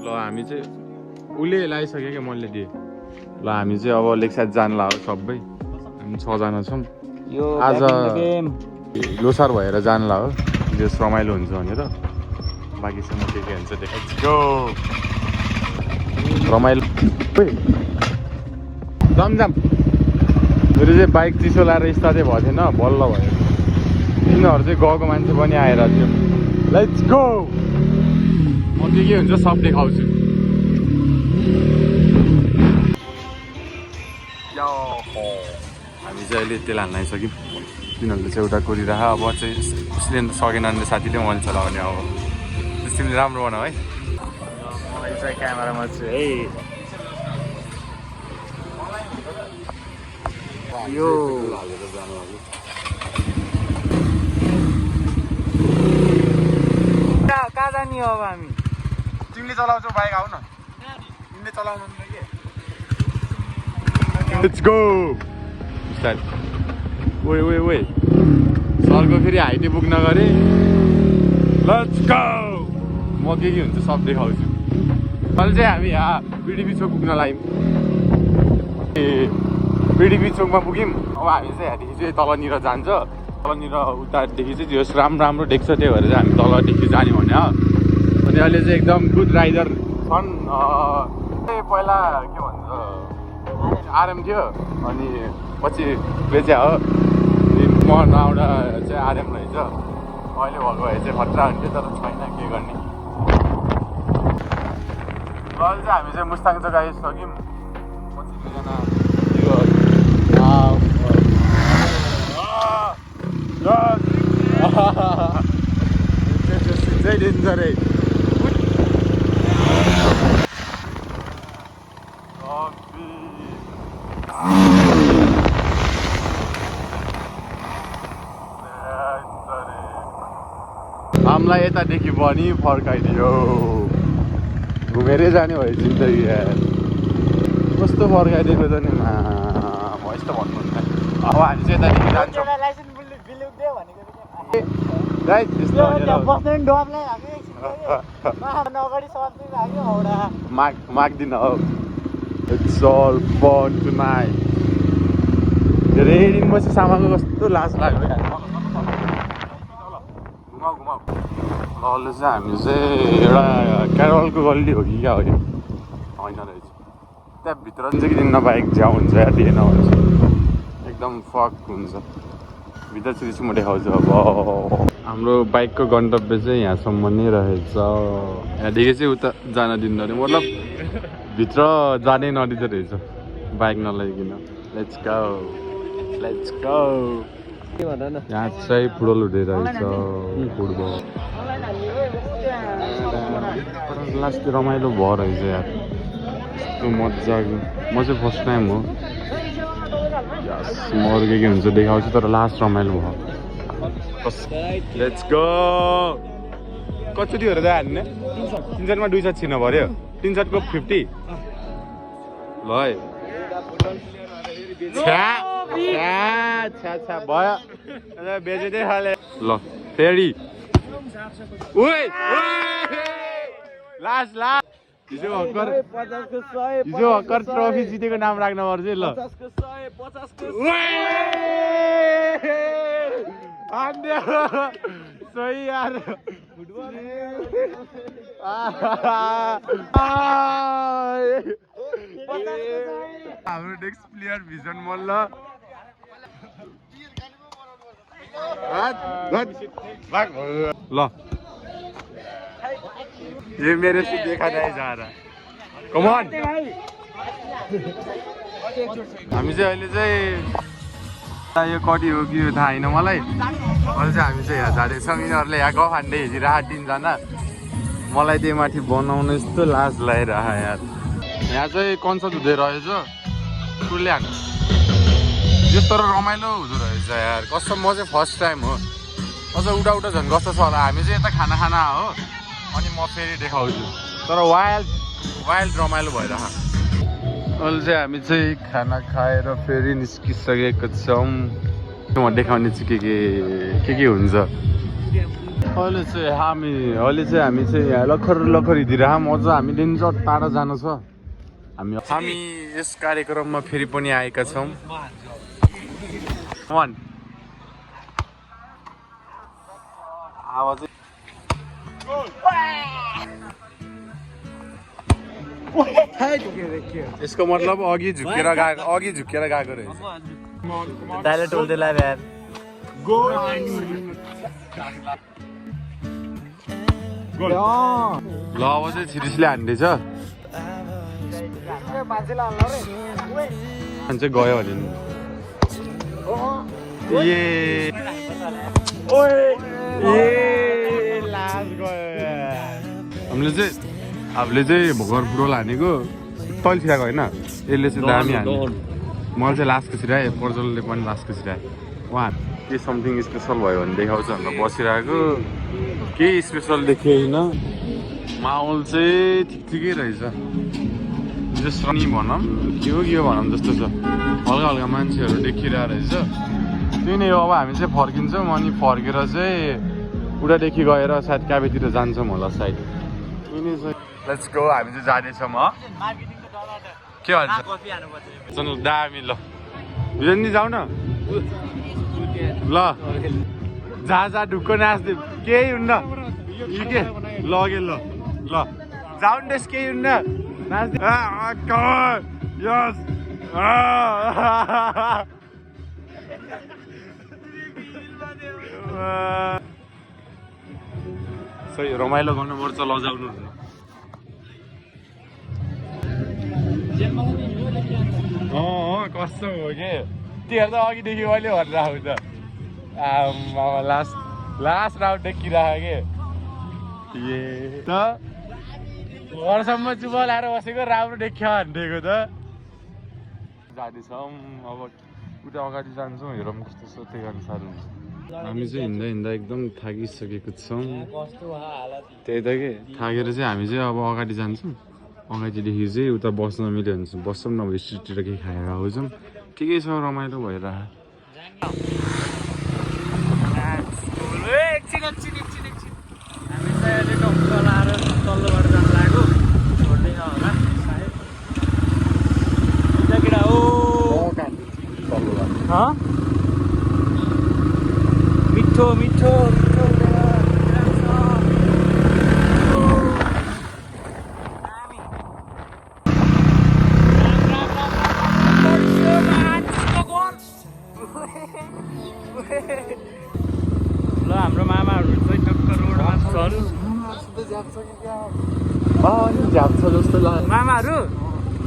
ल हामी चाहिँ उसले लगाइसक्यो क्या मैले दिएँ ल हामी चाहिँ अब लेकसाइड जानु लाग्यो सबै हामी 6 जना छौँ आज लोसार भएर जानु लाग्यो जस रमाइलो हुन्छ भनेर बाँकी चाहिँ म के हुन्छ देखाइदिन्छु रमाइलो जमजम मेरो चाहिँ बाइक चिसो लाएर स्टार्टै भएको थिएन बल्ल भयो तिनीहरू चाहिँ गएको मान्छे पनि आएर थियो लेट्स गो म के हुन्छ सब देखाउँछु हामी चाहिँ अहिले तेल हाल्न आइसक्यौँ तिनीहरूले चाहिँ एउटा कोरिरह अब चाहिँ उसले सकेन भने साथीले मैले चलाउने अब तिमीले राम्रो बनाऊ है मैले चाहिँ क्यामेरामा छु है यो कहाँ जाने हो अब हामी तिमीले चलाउँछौ बाइक आऊ न तिमीले चलाउनु के लेट्स गो स्टार्ट ओए ओए ओए सरको फेरि हाइटे पुग्न गरे लेट्स गो म के हुन्छ सब देखाउँछु अहिले चाहिँ हामी यहाँ पिडिपी चोक पुग्न लाग्यौँ ए पिडिपी चोकमा पुग्यौँ अब हामी चाहिँ यहाँदेखि चाहिँ तलनिर जान्छ तलनिर उतादेखि चाहिँ त्यो राम्रो देख्छ त्यही भएर चाहिँ हामी तलदेखि जाने भने अनि अहिले चाहिँ एकदम गुड राइडर छन् पहिला के भन्छ आरएम थियो अनि पछि बेच्या हो म नआउँदा चाहिँ आरएम रहेछ अहिले भएको भए चाहिँ खतरा हुन्थ्यो तर छैन के गर्ने अहिले चाहिँ हामी चाहिँ मुस्ताङ जग्गा आइसक्यौँ पछि दुईजना चाहिँ डेन्जर है हामीलाई यतादेखि पनि फर्काइदियो घुमेरै जाने भयो जिन्दगी कस्तो फर्काइदिएको त नि म यस्तो भन्नुहुन्न अब हामी चाहिँ यतादेखि जान्छौँ माग्दिन हो इट्स अल फन टुनाइट धेरै दिनपछि सामाको कस्तो लाज लाग्यो घुमाउ ल चाहिँ हामी चाहिँ एउटा क्यारोलको गल्ली हो कि क्या हो यो होइन रहेछ त्यहाँभित्र चाहिँ कि बाइक झ्याउ हुन्छ या दिएन भन्छ एकदम फक हुन्छ भित्र चाहिँ म देखाउँछु अब हाम्रो बाइकको गन्तव्य चाहिँ यहाँसम्म नै रहेछ यहाँदेखि चाहिँ उता जान दिँदैन मतलब भित्र जानै नदिँदो रहेछ बाइक नल्याइकन लेट्स गो यहाँ चाहिँ फुटबल हुँदैरहेछ फुटबल लास्ट रमाइलो भयो रहेछ यार यस्तो मजाको म चाहिँ फर्स्ट टाइम हो म अरू के हुन्छ देखाउँछु तर लास्ट रमाइलो भयो लेट्स गो कति हो र हान्ने 3 शटमा 2 शट छिर्नु पर्यो 3 शटको 50 ल है भयो बेचेदै खाले ल फेरि लास्ट हिजो हक्कर ट्रफी जितेको नाम राख्नु पर्छ ल सही यार हाम्रो नेक्स्ट प्लेयर भिजन मल्ल ल ये मेरे से देखा नहीं जा रहा कम ऑन हामी चाहिँ अहिले चाहिँ यो कति हो कि थाहा छैन मलाई अहिले चाहिँ हामी चाहिँ यहाँ जाँदैछौँ यिनीहरूले यहाँ गफ हान्दै हिँडिरह 3 जना मलाई त्यो माथि बनाउनु यस्तो लाज लागिरह यार यहाँ चाहिँ कन्सर्ट हुँदै रहेछ टुलले हान्नु यस्तो रमाइलो हुँदो रहेछ यार कसम म चाहिँ फर्स्ट टाइम हो अझ उठा झन् कस्तो छ होला हामी चाहिँ यता खाना हो अनि म फेरि देखाउँछु तर वाइल्ड रमाइलो भइरह अहिले चाहिँ हामी चाहिँ खाना खाएर फेरि निस्किसकेको छौँ म देखाउने चाहिँ के हुन्छ अहिले चाहिँ हामी चाहिँ यहाँ लखर हिँडिरह अझ हामीले नि टाढा जानु छ हामी यस कार्यक्रममा फेरि पनि आएका छौँ आवाज यसको मतलब अघि झुकेर गएको रहेछ दाइले टोल्दै यार ल अब चाहिँ सिरियसली हान्दैछ चाहिँ गयो भने हामीले चाहिँ भोगर फुटबल हानेको तैल छिराएको होइन यसले चाहिँ दामी हान्यो मैले चाहिँ लास्टको छिराएँ पर्जलले पनि लास्टको छिराएँ उहाँ के समथिङ स्पेसल भयो भने देखाउँछ भनेर बसिरहेको केही स्पेसल देखेन माहौल चाहिँ ठिकै रहेछ जस्तो नि भनौँ के हो भनौँ जस्तो छ हल्का हल्का मान्छेहरू देखिरहेको रहेछ त्यही नै हो अब हामी चाहिँ फर्किन्छौँ अनि फर्केर चाहिँ उडादेखि गएर सायद क्याबेतिर जान्छौँ होला सायद लेट्स गो हामी चाहिँ जाँदैछौँ के भन्छ चल दामी ल नि जाऊ न ल जा ढुक्क नाच्दै केही हुन्न के लगे ल जाऊ नि त्यस केही हुन्न नाच्दै यस सही रमाइलो गर्नुपर्छ लजाउनु कस्तो हो कि त्यो त अघिदेखि अहिले भनेर आऊ त लास्ट राउन्ड देखिरहेको के त घरसम्म चुप लाएर बसेको राम्रो देखियो भनेको त जाँदैछौँ अब उता अगाडि जान्छौँ हेरौँ कस्तो छ त्यही अनुसार हुन्छ हामी चाहिँ हिँड्दा एकदम थाकिसकेको छौँ त्यही त के थाकेर चाहिँ हामी चाहिँ अब अगाडि जान्छौँ अगाडिदेखि चाहिँ उता बस्न मिल्यो भने चाहिँ बस्छौँ नभए स्ट्रिटतिर केही खाएर आउँछौँ ठिकै छ रमाइलो भएर मिठो मिठो ल हाम्रो मामाहरू चाहिँ टक्क रोडमा छन् झ्याप्छ जस्तो लाग्यो मामाहरू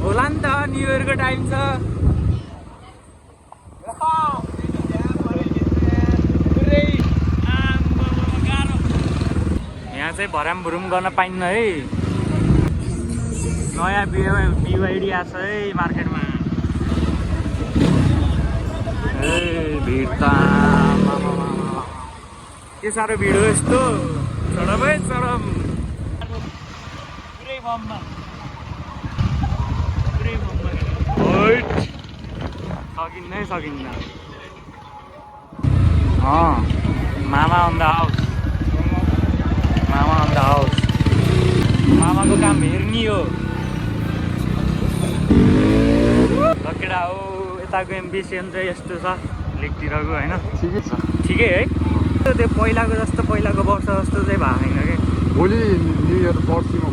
होला नि त न्यु इयरको टाइम छ यहाँ चाहिँ भराम भुरुम गर्न पाइन्न है नयाँ BYD आएको छ है मार्केटमा भिड त के साह्रो भिड हो यस्तो चढम है चढम पुरै बममा सकिन्न मामा अन द हाउस मामाको काम हेर्ने हो केटा हो यताको एम्बिसन चाहिँ यस्तो छ लेकतिरको होइन ठिकै है त्यो पहिलाको जस्तो पहिलाको वर्ष जस्तो चाहिँ भएको छैन कि भोलि न्यु इयर पर्सिमा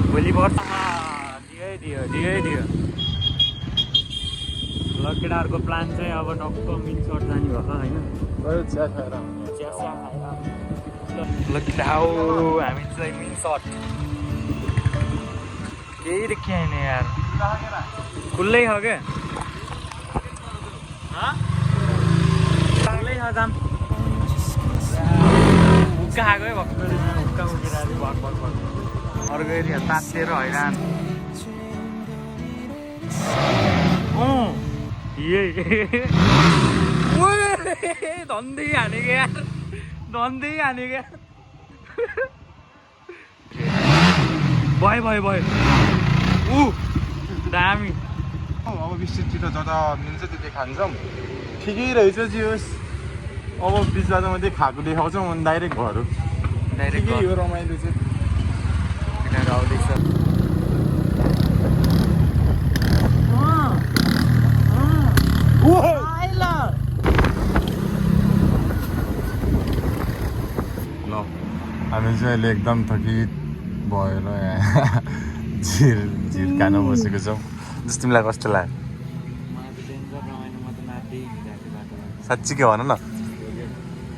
भोलि वर्ष दियो ल केटाहरूको प्लान चाहिँ अब टक्क मिन्सट जाने भएको होइन ल केटा हो हामी चाहिँ मिन्सट केही देखिएन यार खुल्लै हो क्या खुल्लै छ जाम हुक्का खाएको है भक्कु हुक्का उठिरहेको भक अर्को एरिया तातेर हैरान धन्दै हानेको यार भयो दामी अब बिस्टिटतिर जता मिल्छ त्यति खान्छौँ ठिकै रहेछ जियोस् अब बिच बाटोमा त्यही खाएको देखाउँछौँ अनि डाइरेक्ट घर डाइरेक्ट यो रमाइलो चाहिँ किनेर आउँदैछ ल हामी चाहिँ अहिले एकदम थकित भएर यहाँ झिर खान बसेको छौँ जस्तो तिमीलाई कस्तो लाग्यो साँच्ची के भन न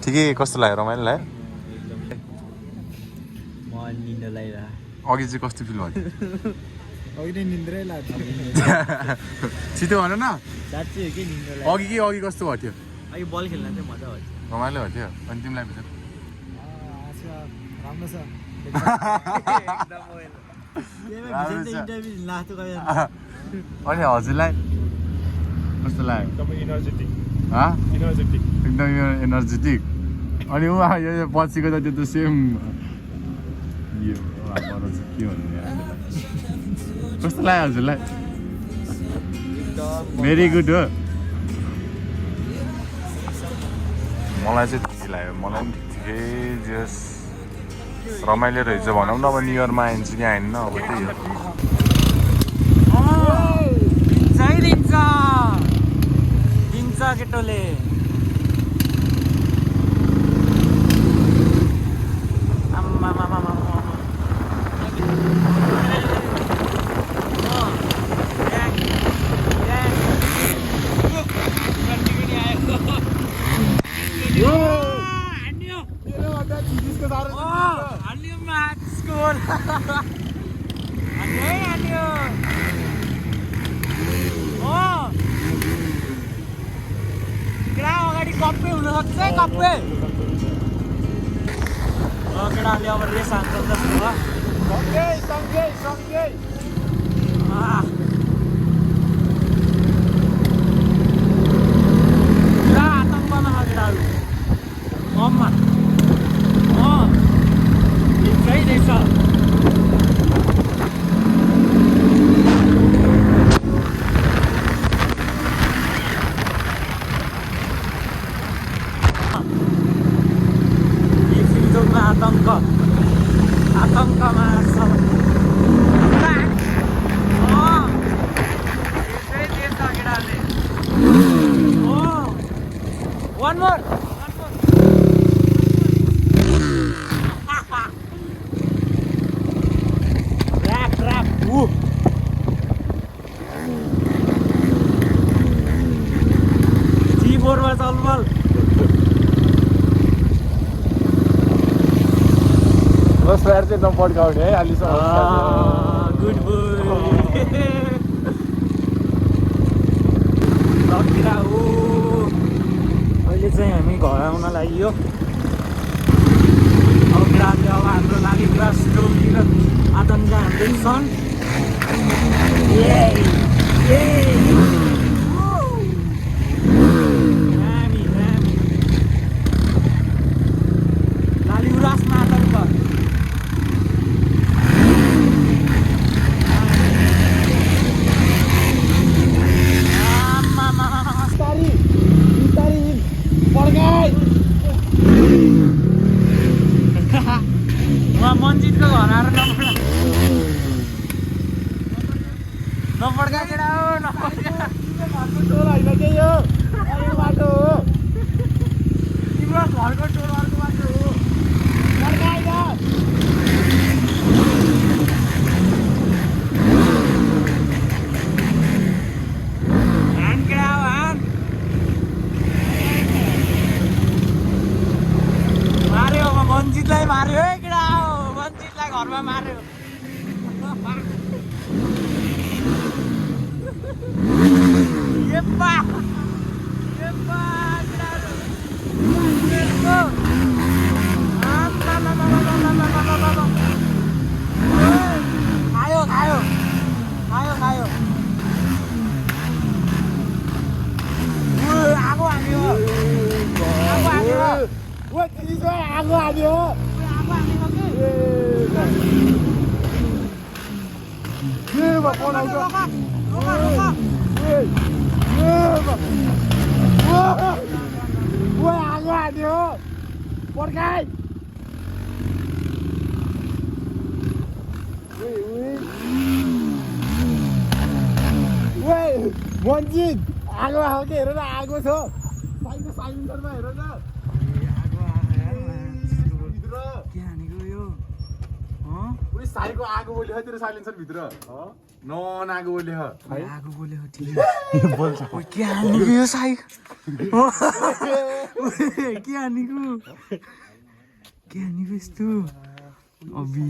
ठिकै कस्तो लाग्यो रमाइलो लाग्यो अघि चाहिँ कस्तो फिल भयो छिटो भन न अघि कस्तो भएको थियो बल खेल्न चाहिँ मजा आउँछ रमाइलो भएको थियो अनि तिमीलाई भित्र राम्रो छ अनि हजुरलाई कस्तो लाग्यो एकदम एनर्जेटिक अनि ऊ यो पछिको त त्यो त सेम यो के भन्ने कस्तो लाग्यो हजुरलाई भेरी गुड हो मलाई चाहिँ ठिकै लाग्यो मलाई पनि ठिकै जस रमाइलो रहेछ भनौँ न अब न्यु इयरमा आइन्छ कि आएन अब त्यही हो दिन्छ केटोले अगाडि कप्पे हुनसक्छ कप्पे केटाहरूले अब रेस हान्छ जस्तो पुरा आतङ्कमा छ केटाहरू मममा रहेछ आतङ्कमा छ वान मोर जी4 चलबल स्याहार चाहिँ नपड्काउने है अहिलेसम्म गुड बोय अहिले चाहिँ हामी घर आउन लाग्यो अब ग्रामले अब हाम्रो लागि पुरा स्टोरी र आतङ्क हान्दै छन् लालिगुराँसमा आतङ्क मन्जितको घर आएर नपड्का केटा हो घरको टोल होइन के यो अर्को बाटो हो तिम्रो घरको टोल अर्को बाटो हो हान केटा हो हान मार्यो अब मन्जितलाई मार्यो है केटा हो मन्जितलाई घरमा मार्यो Yepa, ayo. Aku ambil. Wah, ini saya aku ambil. Bapak lagi. Wah, aku ambil. Porkai. Manjit आगो आएको हेर न आगो छ बाइकको साइलेन्सरमा हेर न के हानेको यो उनी साइको आगो बोल्यो तेरो साइलेन्सर भित्र नन आगो बोल्यो आगो बोल्यो ठिक बोल्छ के हानेको यो साइ के हानेको यस्तो अबि